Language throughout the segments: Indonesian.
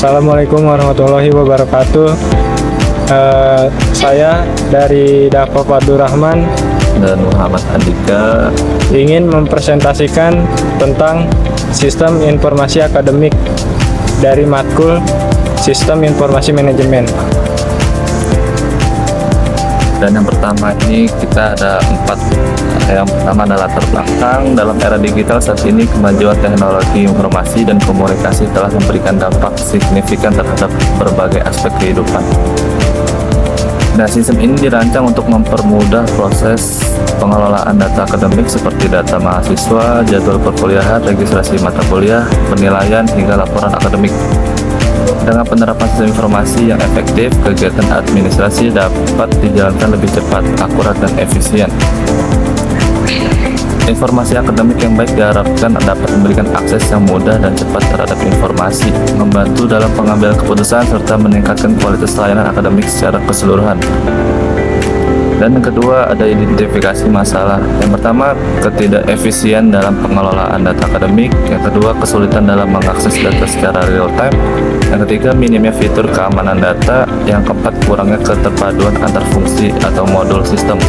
Assalamualaikum warahmatullahi wabarakatuh. Saya dari Dafa Fadurrahman dan Muhammad Andika ingin mempresentasikan tentang sistem informasi akademik dari matkul Sistem Informasi Manajemen. Dan yang pertama ini kita ada 4. Yang pertama adalah latar belakang. Dalam era digital saat ini, kemajuan teknologi informasi dan komunikasi telah memberikan dampak signifikan terhadap berbagai aspek kehidupan. Nah, sistem ini dirancang untuk mempermudah proses pengelolaan data akademik seperti data mahasiswa, jadwal perkuliahan, registrasi mata kuliah, penilaian, hingga laporan akademik. Dengan penerapan sistem informasi yang efektif, kegiatan administrasi dapat dijalankan lebih cepat, akurat, dan efisien. Informasi akademik yang baik diharapkan dapat memberikan akses yang mudah dan cepat terhadap informasi, membantu dalam pengambilan keputusan, serta meningkatkan kualitas layanan akademik secara keseluruhan. Dan yang kedua, ada identifikasi masalah. Yang pertama, ketidakefisien dalam pengelolaan data akademik. Yang kedua, kesulitan dalam mengakses data secara real time. Yang ketiga, minimnya fitur keamanan data. Yang keempat, kurangnya keterpaduan antar fungsi atau modul sistem.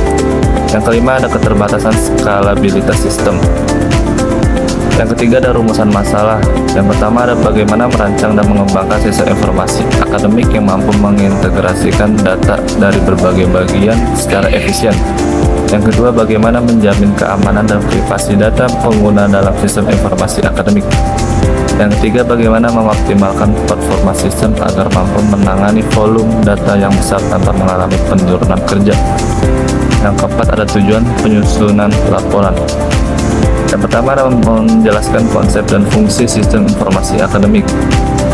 Yang kelima, ada keterbatasan skalabilitas sistem. Yang ketiga, ada rumusan masalah. Yang pertama, ada bagaimana merancang dan mengembangkan sistem informasi akademik yang mampu mengintegrasikan data dari berbagai bagian secara efisien. Yang kedua, bagaimana menjamin keamanan dan privasi data pengguna dalam sistem informasi akademik. Yang ketiga, bagaimana mengoptimalkan performa sistem agar mampu menangani volume data yang besar tanpa mengalami penurunan kerja. Yang keempat, ada tujuan penyusunan laporan. Yang pertama adalah menjelaskan konsep dan fungsi sistem informasi akademik.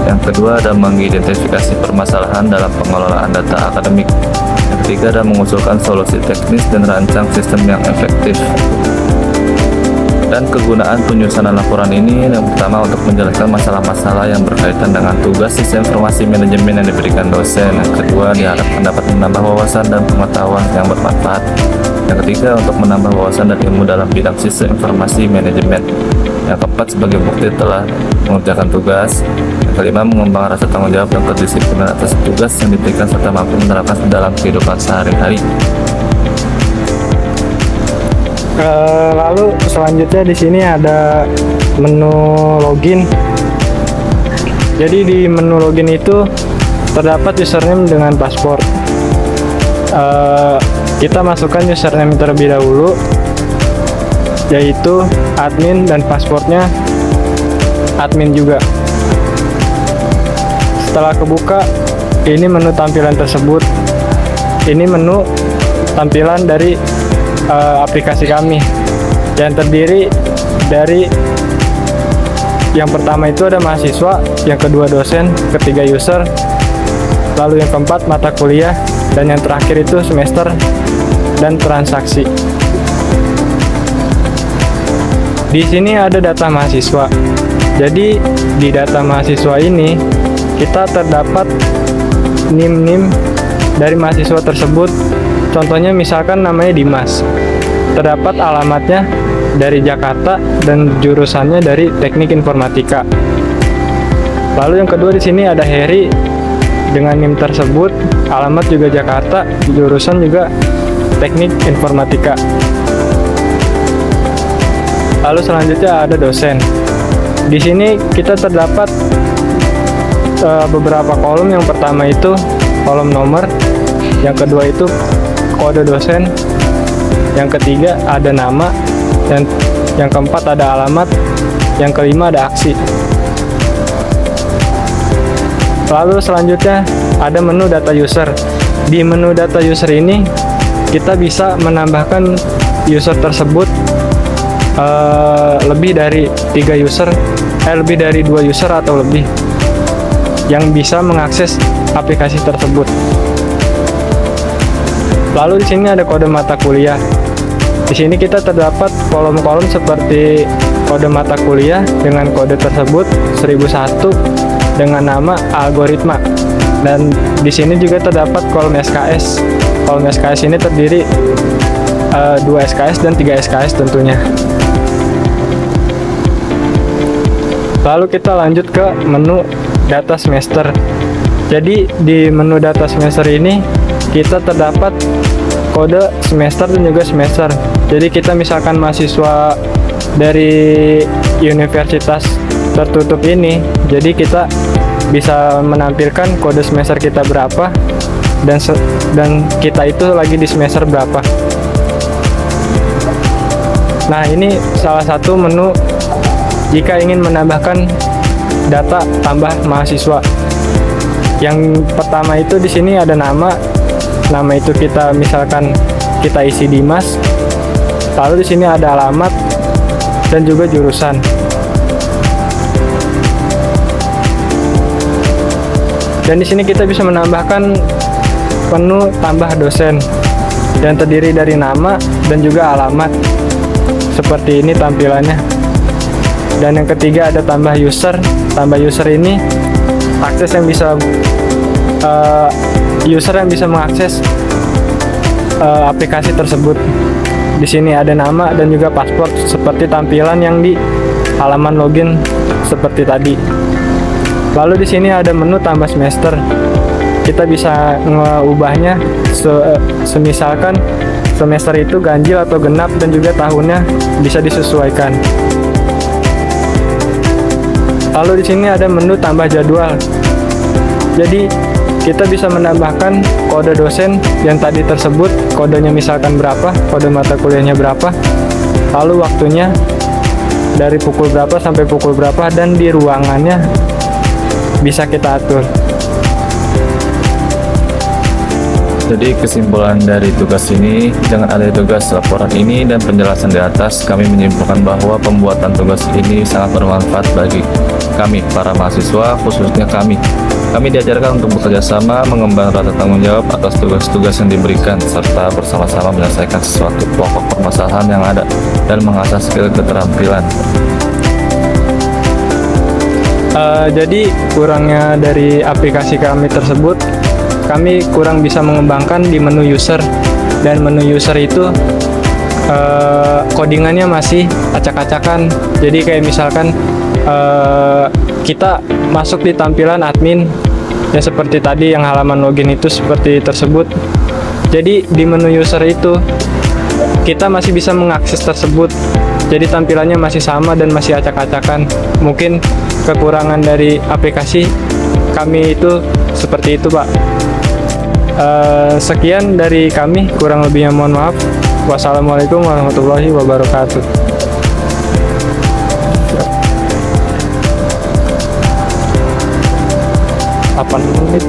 Yang kedua ada mengidentifikasi permasalahan dalam pengelolaan data akademik. Yang ketiga ada mengusulkan solusi teknis dan rancang sistem yang efektif. Dan kegunaan penyusunan laporan ini yang pertama untuk menjelaskan masalah-masalah yang berkaitan dengan tugas sistem informasi manajemen yang diberikan dosen. Yang kedua diharapkan dapat menambah wawasan dan pengetahuan yang bermanfaat. Yang ketiga untuk menambah wawasan dan ilmu dalam bidang sistem informasi manajemen. Yang keempat sebagai bukti telah mengerjakan tugas. Yang kelima mengembangkan rasa tanggung jawab dan kedisiplinan atas tugas yang diberikan serta mampu menerapkan dalam kehidupan sehari-hari. Lalu selanjutnya di sini ada menu login. Jadi di menu login itu terdapat username dengan password. Kita masukkan username terlebih dahulu, yaitu admin, dan passwordnya admin juga. Setelah kebuka, ini menu tampilan tersebut. Ini menu tampilan dari aplikasi kami yang terdiri dari yang pertama itu ada mahasiswa, yang kedua dosen, ketiga user, lalu yang keempat mata kuliah, dan yang terakhir itu semester dan transaksi. Di sini ada data mahasiswa. Jadi di data mahasiswa ini kita terdapat NIM dari mahasiswa tersebut. Contohnya misalkan namanya Dimas. Terdapat alamatnya dari Jakarta dan jurusannya dari Teknik Informatika. Lalu yang kedua di sini ada Heri dengan NIM tersebut, alamat juga Jakarta, jurusan juga Teknik Informatika. Lalu selanjutnya ada dosen. Di sini kita terdapat beberapa kolom. Yang pertama itu kolom nomor, yang kedua itu kode dosen, yang ketiga ada nama, dan yang keempat ada alamat, yang kelima ada aksi. Lalu selanjutnya ada menu data user. Di menu data user ini kita bisa menambahkan user tersebut lebih dari 3 user, lebih dari 2 user atau lebih yang bisa mengakses aplikasi tersebut. Lalu di sini ada kode mata kuliah. Di sini kita terdapat kolom-kolom seperti kode mata kuliah dengan kode tersebut 1001 dengan nama algoritma. Dan di sini juga terdapat kolom SKS. Kolom SKS ini terdiri 2 SKS dan 3 SKS tentunya. Lalu kita lanjut ke menu data semester. Jadi di menu data semester ini kita terdapat kode semester dan juga semester. Jadi kita misalkan mahasiswa dari universitas tertutup ini, jadi kita bisa menampilkan kode semester kita berapa dan kita itu lagi di semester berapa. Nah, ini salah satu menu jika ingin menambahkan data tambah mahasiswa. Yang pertama itu di sini ada nama itu kita misalkan kita isi Dimas. Lalu di sini ada alamat dan juga jurusan. Dan di sini kita bisa menambahkan menu tambah dosen yang terdiri dari nama dan juga alamat. Seperti ini tampilannya. Dan yang ketiga ada tambah user. Tambah user ini akses yang bisa user yang bisa mengakses aplikasi tersebut. Di sini ada nama dan juga paspor seperti tampilan yang di halaman login seperti tadi. Lalu di sini ada menu tambah semester. Kita bisa mengubahnya semisalkan semester itu ganjil atau genap dan juga tahunnya bisa disesuaikan. Lalu di sini ada menu tambah jadwal. Jadi kita bisa menambahkan kode dosen yang tadi tersebut, kodenya misalkan berapa, kode mata kuliahnya berapa, lalu waktunya dari pukul berapa sampai pukul berapa, dan di ruangannya bisa kita atur. Jadi kesimpulan dari tugas ini, dengan adanya tugas laporan ini dan penjelasan di atas, kami menyimpulkan bahwa pembuatan tugas ini sangat bermanfaat bagi kami, para mahasiswa, khususnya kami. Kami diajarkan untuk bekerja sama, mengembangkan rasa tanggung jawab atas tugas-tugas yang diberikan, serta bersama-sama menyelesaikan sesuatu pokok permasalahan yang ada, dan mengasah skill keterampilan. Jadi kurangnya dari aplikasi kami tersebut, kami kurang bisa mengembangkan di menu user, dan menu user itu codingannya masih acak-acakan. Jadi kayak misalkan kita masuk di tampilan admin ya seperti tadi yang halaman login itu seperti tersebut. Jadi di menu user itu kita masih bisa mengakses tersebut. Jadi tampilannya masih sama dan masih acak-acakan. Mungkin kekurangan dari aplikasi kami itu seperti itu, Pak. Sekian dari kami, kurang lebihnya mohon maaf. Wassalamualaikum warahmatullahi wabarakatuh. 8 menit.